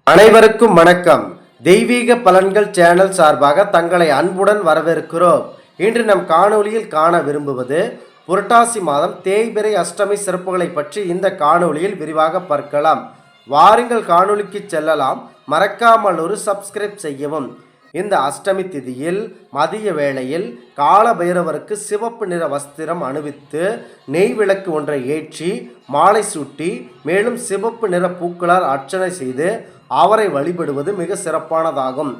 அனைவருக்கும் வணக்கம். தெய்வீக பலன்கள் சேனல் சார்பாக தங்களை அன்புடன் வரவேற்கிறோம். இன்று நம் காணொளியில் காண விரும்புவது புரட்டாசி மாதம் தேய்பிறை அஷ்டமி சிறப்புகளை பற்றி இந்த காணொளியில் விரிவாக பார்க்கலாம். வாருங்கள் காணொளிக்கு செல்லலாம். மறக்காமல் ஒரு சப்ஸ்கிரைப் செய்யவும். இந்த அஷ்டமி திதியில் மதிய வேளையில் கால பைரவருக்கு சிவப்பு நிற வஸ்திரம் அணிவித்து நெய் விளக்கு ஒன்றை ஏற்றி மாலை சூட்டி மேலும் சிவப்பு நிற பூக்களால் அர்ச்சனை செய்து அவரை வழிபடுவது மிக சிறப்பானதாகும்.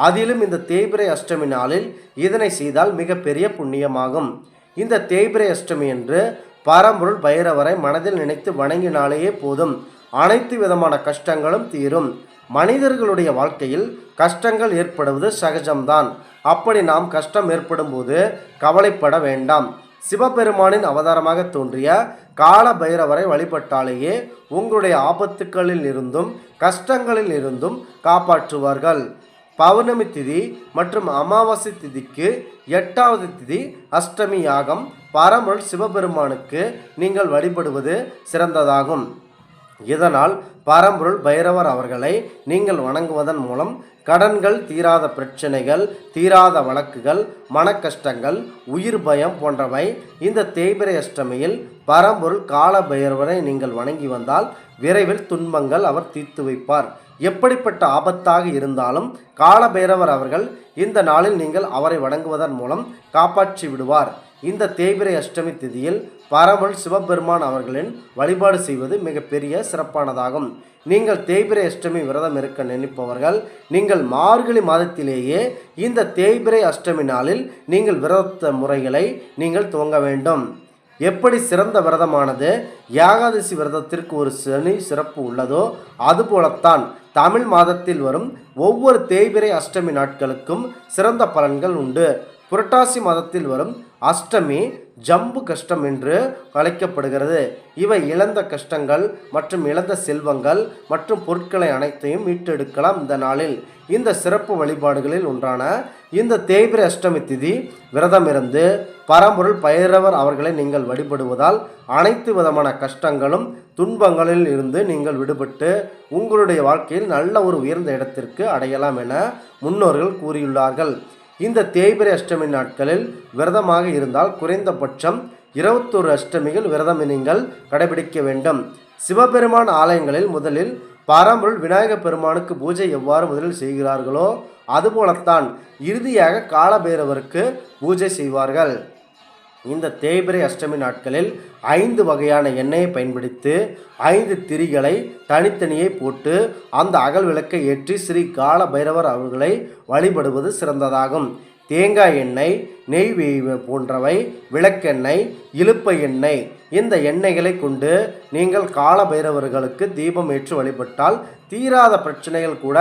அதிலும் இந்த தேய்பிறை அஷ்டமி நாளில் இதனை செய்தால் மிக பெரிய புண்ணியமாகும். இந்த தேய்பிறை அஷ்டமி என்று பரம்பொருள் பைரவரை மனதில் நினைத்து வணங்கினாலேயே போதும், அனைத்து விதமான கஷ்டங்களும் தீரும். மனிதர்களுடைய வாழ்க்கையில் கஷ்டங்கள் ஏற்படுவது சகஜம்தான். அப்படி நாம் கஷ்டம் ஏற்படும் போது கவலைப்பட வேண்டாம். சிவபெருமானின் அவதாரமாக தோன்றிய கால பைரவரை வழிபட்டாலேயே உங்களுடைய ஆபத்துக்களில் இருந்தும் கஷ்டங்களில் இருந்தும் காப்பாற்றுவார்கள். பௌர்ணமி திதி மற்றும் அமாவாசை திதிக்கு 8வது திதி அஷ்டமி யாகம் பரம்பொருள் சிவபெருமானுக்கு நீங்கள் வழிபடுவது சிறந்ததாகும். இதனால் பரம்பொருள் பைரவர் அவர்களை நீங்கள் வணங்குவதன் மூலம் கடன்கள், தீராத பிரச்சனைகள், தீராத வழக்குகள், மனக்கஷ்டங்கள், உயிர் பயம் போன்றவை இந்த தேய்பிறை அஷ்டமியில் பரம்பொருள் கால பைரவரை நீங்கள் வணங்கி வந்தால் விரைவில் துன்பங்கள் அவர் தீர்த்து வைப்பார். எப்படிப்பட்ட ஆபத்தாக இருந்தாலும் கால பைரவர் அவர்கள் இந்த நாளில் நீங்கள் அவரை வணங்குவதன் மூலம் காப்பாற்றி விடுவார். இந்த தேய்பிறை அஷ்டமி திதியில் பரம்பொருள் சிவபெருமான் அவர்களின் வழிபாடு செய்வது மிகப்பெரிய சிறப்பானதாகும். நீங்கள் தேய்பிறை அஷ்டமி விரதம் இருக்க நினைப்பவர்கள் நீங்கள் மார்கழி மாதத்திலேயே இந்த தேய்பிறை அஷ்டமி நாளில் நீங்கள் விரத முறைகளை நீங்கள் துவங்க வேண்டும். எப்படி சிறந்த விரதமானது ஏகாதசி விரதத்திற்கு ஒரு சனி சிறப்பு உள்ளதோ அதுபோலத்தான் தமிழ் மாதத்தில் வரும் ஒவ்வொரு தேய்பிறை அஷ்டமி நாட்களுக்கும் சிறந்த பலன்கள் உண்டு. புரட்டாசி மாதத்தில் வரும் அஷ்டமி ஜம்பு கஷ்டம் என்று அழைக்கப்படுகிறது. இவை இழந்த கஷ்டங்கள் மற்றும் இழந்த செல்வங்கள் மற்றும் பொருட்களை அனைத்தையும் மீட்டெடுக்கலாம். இந்த நாளில் இந்த சிறப்பு வழிபாடுகளில் ஒன்றான இந்த தேய்பிறை அஷ்டமி திதி விரதம் இருந்து பரம்பொருள் பைரவர் அவர்களை நீங்கள் வழிபடுவதால் அனைத்து விதமான கஷ்டங்களும் துன்பங்களில் இருந்து நீங்கள் விடுபட்டு உங்களுடைய வாழ்க்கையில் நல்ல ஒரு உயர்ந்த இடத்திற்கு அடையலாம் என முன்னோர்கள் கூறியுள்ளார்கள். இந்த தேய்பிறை அஷ்டமி நாட்களில் விரதமாக இருந்தால் குறைந்தபட்சம் 21 அஷ்டமிகள் விரதம் நீங்கள் கடைபிடிக்க வேண்டும். சிவபெருமான் ஆலயங்களில் முதலில் பரம்பொருள் விநாயக பெருமானுக்கு பூஜை எவ்வாறு முதலில் செய்கிறார்களோ அதுபோலத்தான் இறுதியாக கால பைரவருக்கு பூஜை செய்வார்கள். இந்த தேய்பிறை அஷ்டமி நாட்களில் 5 வகையான எண்ணெயை பயன்படுத்தி 5 திரிகளை தனித்தனியே போட்டு அந்த அகல் விளக்கை ஏற்றி ஸ்ரீ கால பைரவர் அவர்களை வழிபடுவது சிறந்ததாகும். தேங்காய் எண்ணெய், நெய் போன்றவை, விளக்கெண்ணெய், இலுப்பை எண்ணெய் இந்த எண்ணெய்களை கொண்டு நீங்கள் கால பைரவர்களுக்கு தீபம் ஏற்றி வழிபட்டால் தீராத பிரச்சனைகள் கூட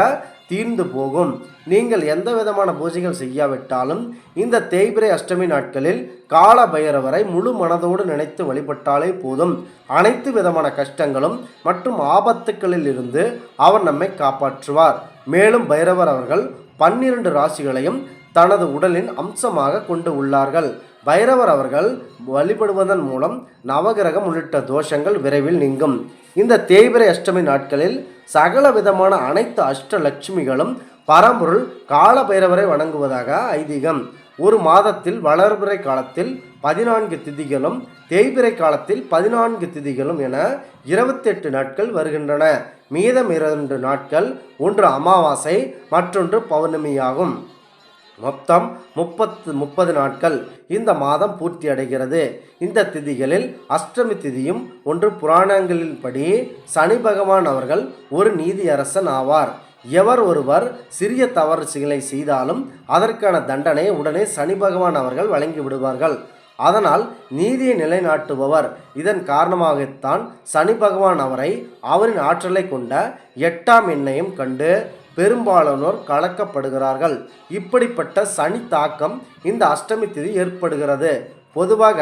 தீர்ந்து போகும். நீங்கள் எந்த விதமான பூஜைகள் செய்யாவிட்டாலும் இந்த தேய்பிறை அஷ்டமி நாட்களில் கால பைரவரை முழு மனதோடு நினைத்து வழிபட்டாலே போதும், அனைத்து விதமான கஷ்டங்களும் மற்றும் ஆபத்துக்களில் இருந்து அவர் நம்மை காப்பாற்றுவார். மேலும் பைரவர் அவர்கள் 12 ராசிகளையும் தனது உடலின் அம்சமாக கொண்டு உள்ளார்கள். பைரவர் அவர்கள் வழிபடுவதன் மூலம் நவகிரகம் உள்ளிட்ட தோஷங்கள் விரைவில் நீங்கும். இந்த தேய்பிறை அஷ்டமி நாட்களில் சகல விதமான அனைத்து அஷ்டலட்சுமிகளும் பரம்பொருள் கால பைரவரை வணங்குவதாக ஐதீகம். ஒரு மாதத்தில் வளர்பிறை காலத்தில் 14 திதிகளும் தேய்பிறை காலத்தில் 14 திதிகளும் என 28 நாட்கள் வருகின்றன. மீதம் 2 நாட்கள், ஒன்று அமாவாசை மற்றொன்று பௌர்ணமியாகும். மொத்தம் 30 நாட்கள் இந்த மாதம் பூர்த்தி அடைகிறது. இந்த திதிகளில் அஷ்டமி திதியும் ஒன்று. புராணங்களின்படி சனி பகவான் அவர்கள் ஒரு நீதியரசன் ஆவார். எவர் ஒருவர் சிறிய தவறுகளை செய்தாலும் அதற்கான தண்டனையை உடனே சனி பகவான் அவர்கள் வழங்கி விடுவார்கள். அதனால் நீதியை நிலைநாட்டுபவர். இதன் காரணமாகத்தான் சனி பகவான் அவரை அவரின் ஆற்றலை கொண்ட 8ஆம் எண்ணையும் கண்டு பெரும்பாலானோர் கலக்கப்படுகிறார்கள். இப்படிப்பட்ட சனி தாக்கம் இந்த அஷ்டமி திதி ஏற்படுகிறது. பொதுவாக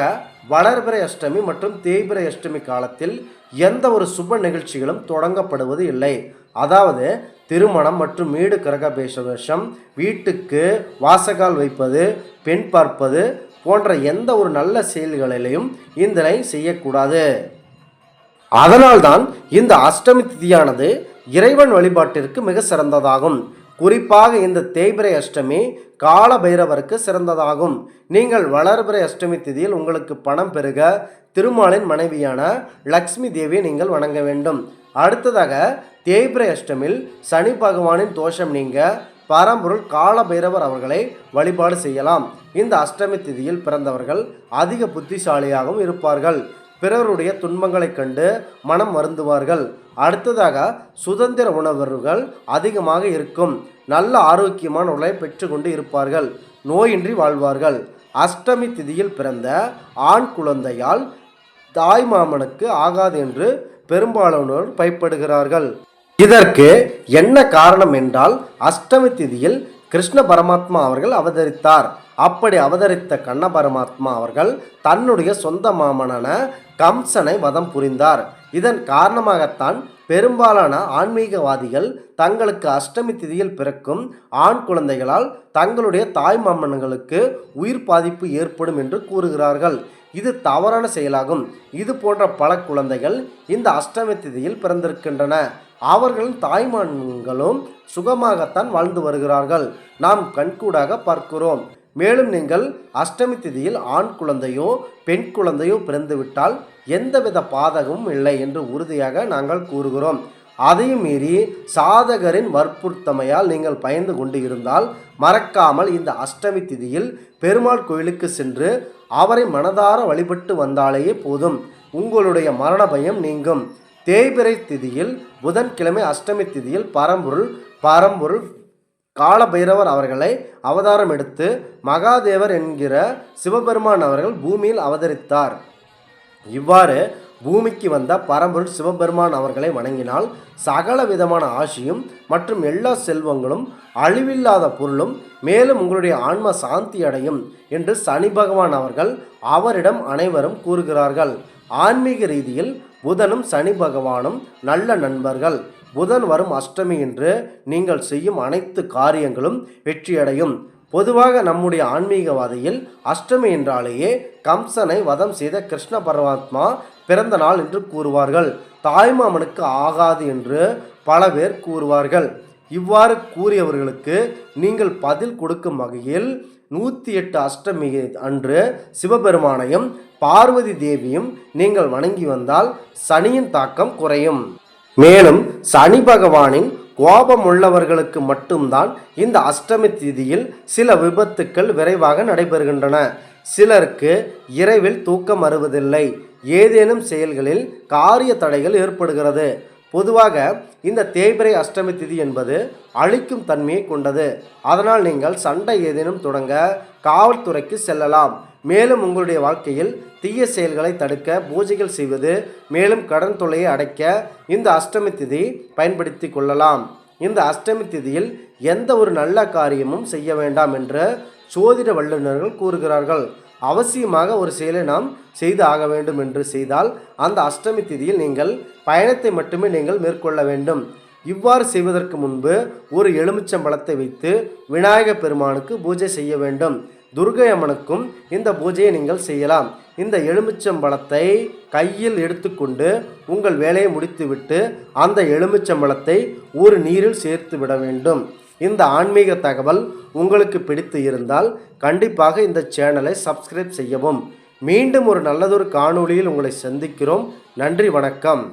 வளர்பிறை அஷ்டமி மற்றும் தேய்பிறை அஷ்டமி காலத்தில் எந்த ஒரு சுப நிகழ்ச்சிகளும் தொடங்கப்படுவது இல்லை. அதாவது திருமணம் மற்றும் வீடு கிரகபிரவேசம், வீட்டுக்கு வாசகால் வைப்பது, பெண் பார்ப்பது போன்ற எந்த ஒரு நல்ல செயல்களிலையும் இதனை செய்யக்கூடாது. அதனால்தான் இந்த அஷ்டமி திதியானது இறைவன் வழிபாட்டிற்கு மிக சிறந்ததாகும். குறிப்பாக இந்த தேய்பிறை அஷ்டமி கால பைரவருக்கு சிறந்ததாகும். நீங்கள் வளர்பிறை அஷ்டமி திதியில் உங்களுக்கு பணம் பெருக திருமாலின் மனைவியான லக்ஷ்மி தேவியை நீங்கள் வணங்க வேண்டும். அடுத்ததாக தேய்பிறை அஷ்டமியில் சனி பகவானின் தோஷம் நீங்க பரம்பொருள் கால பைரவர் அவர்களை வழிபாடு செய்யலாம். இந்த அஷ்டமி திதியில் பிறந்தவர்கள் அதிக புத்திசாலியாகவும் இருப்பார்கள். பிறருடைய துன்பங்களை கண்டு மனம் வருந்துவார்கள். அடுத்ததாக சுதந்திர உணர்வுகள் அதிகமாக இருக்கும். நல்ல ஆரோக்கியமான உடலை பெற்றுக்கொண்டு இருப்பார்கள். நோயின்றி வாழ்வார்கள். அஷ்டமி திதியில் பிறந்த ஆண் குழந்தையால் தாய் மாமனுக்கு ஆகாது என்று பெரும்பாலானோர் பயப்படுகிறார்கள். இதற்கு என்ன காரணம் என்றால், அஷ்டமி திதியில் கிருஷ்ண பரமாத்மா அவர்கள் அவதரித்தார். அப்படி அவதரித்த கண்ண பரமாத்மா அவர்கள் தன்னுடைய சொந்த மாமனான கம்சனை வதம் புரிந்தார். இதன் காரணமாகத்தான் பெரும்பாலான ஆன்மீகவாதிகள் தங்களுக்கு அஷ்டமி திதியில் பிறக்கும் ஆண் குழந்தைகளால் தங்களுடைய தாய் மாமன்களுக்கு உயிர் பாதிப்பு ஏற்படும் என்று கூறுகிறார்கள். இது தவறான செயலாகும். இது போன்ற பல குழந்தைகள் இந்த அஷ்டமி திதியில் பிறந்திருக்கின்றன. அவர்களின் தாய்மான்களும் சுகமாகத்தான் வாழ்ந்து வருகிறார்கள். நாம் கண்கூடாக பார்க்கிறோம். மேலும் நீங்கள் அஷ்டமி திதியில் ஆண் குழந்தையோ பெண் குழந்தையோ பிறந்துவிட்டால் எந்தவித பாதகமும் இல்லை என்று உறுதியாக நாங்கள் கூறுகிறோம். அதையும் மீறி சாதகரின் வற்புறுத்தமையால் நீங்கள் பயந்து கொண்டு இருந்தால் மறக்காமல் இந்த அஷ்டமி திதியில் பெருமாள் கோயிலுக்கு சென்று அவரை மனதார வழிபட்டு வந்தாலேயே போதும். உங்களுடைய மரண பயம் நீங்கும். தேய்பிறை திதியில் புதன்கிழமை அஷ்டமி திதியில் பரம்பொருள் கால பைரவர் அவர்களை அவதாரம் எடுத்து மகாதேவர் என்கிற சிவபெருமான் அவர்கள் பூமியில் அவதரித்தார். இவ்வாறு பூமிக்கு வந்த பரம்பொருள் சிவபெருமான் அவர்களை வணங்கினால் சகல விதமான ஆசியும் மற்றும் எல்லா செல்வங்களும் அழிவில்லாத பொருளும் மேலும் உங்களுடைய ஆன்ம சாந்தி அடையும் என்று சனி பகவான் அவர்கள் அவரிடம் அனைவரும் கூறுகிறார்கள். ஆன்மீக ரீதியில் புதனும் சனி பகவானும் நல்ல நண்பர்கள். புதன் வரும் அஷ்டமி என்று நீங்கள் செய்யும் அனைத்து காரியங்களும் வெற்றியடையும். பொதுவாக நம்முடைய ஆன்மீகவாதியில் அஷ்டமி என்றாலேயே கம்சனை வதம் செய்த கிருஷ்ண பரமாத்மா பிறந்த நாள் என்று கூறுவார்கள். தாய்மாமனுக்கு ஆகாது என்று பல பேர் கூறுவார்கள். இவ்வாறு கூறியவர்களுக்கு நீங்கள் பதில் கொடுக்கும் வகையில் 108 அஷ்டமி அன்று சிவபெருமானையும் பார்வதி தேவியும் நீங்கள் வணங்கி வந்தால் சனியின் தாக்கம் குறையும். மேலும் சனி பகவானின் கோபம் உள்ளவர்களுக்கு மட்டும்தான் இந்த அஷ்டமி திதியில் சில விபத்துக்கள் விரைவாக நடைபெறுகின்றன. சிலருக்கு இரவில் தூக்கம் வருவதில்லை. ஏதேனும் செயல்களில் காரிய தடைகள் ஏற்படுகிறது. பொதுவாக இந்த தேய்பிறை அஷ்டமி திதி என்பது அழிக்கும் தன்மையை கொண்டது. அதனால் நீங்கள் சண்டை ஏதேனும் தொடங்க காவல்துறைக்கு செல்லலாம். மேலும் உங்களுடைய வாழ்க்கையில் தீய செயல்களை தடுக்க பூஜைகள் செய்வது, மேலும் கடன் தொல்லையை அடைக்க இந்த அஷ்டமி திதி பயன்படுத்தி கொள்ளலாம். இந்த அஷ்டமி திதியில் எந்த ஒரு நல்ல காரியமும் செய்ய வேண்டாம் என்று சோதிட வல்லுநர்கள் கூறுகிறார்கள். அவசியமாக ஒரு செயலை நாம் செய்து ஆக வேண்டும் என்று செய்தால் அந்த அஷ்டமி திதியில் நீங்கள் பயணத்தை மட்டுமே நீங்கள் மேற்கொள்ள வேண்டும். இவ்வாறு செய்வதற்கு முன்பு ஒரு எலுமிச்சம்பழத்தை வைத்து விநாயகப் பெருமானுக்கு பூஜை செய்ய வேண்டும். துர்க்கை அம்மனுக்கும் இந்த பூஜையை நீங்கள் செய்யலாம். இந்த எலுமிச்சம்பழத்தை கையில் எடுத்துக்கொண்டு உங்கள் வேலையை முடித்துவிட்டு அந்த எலுமிச்சம்பழத்தை ஒரு நீரில் சேர்த்து விட வேண்டும். இந்த ஆன்மீக தகவல் உங்களுக்கு பிடித்து இருந்தால் கண்டிப்பாக இந்த சேனலை சப்ஸ்கிரைப் செய்யவும். மீண்டும் ஒரு நல்லதொரு காணொளியில் உங்களை சந்திக்கிறோம். நன்றி, வணக்கம்.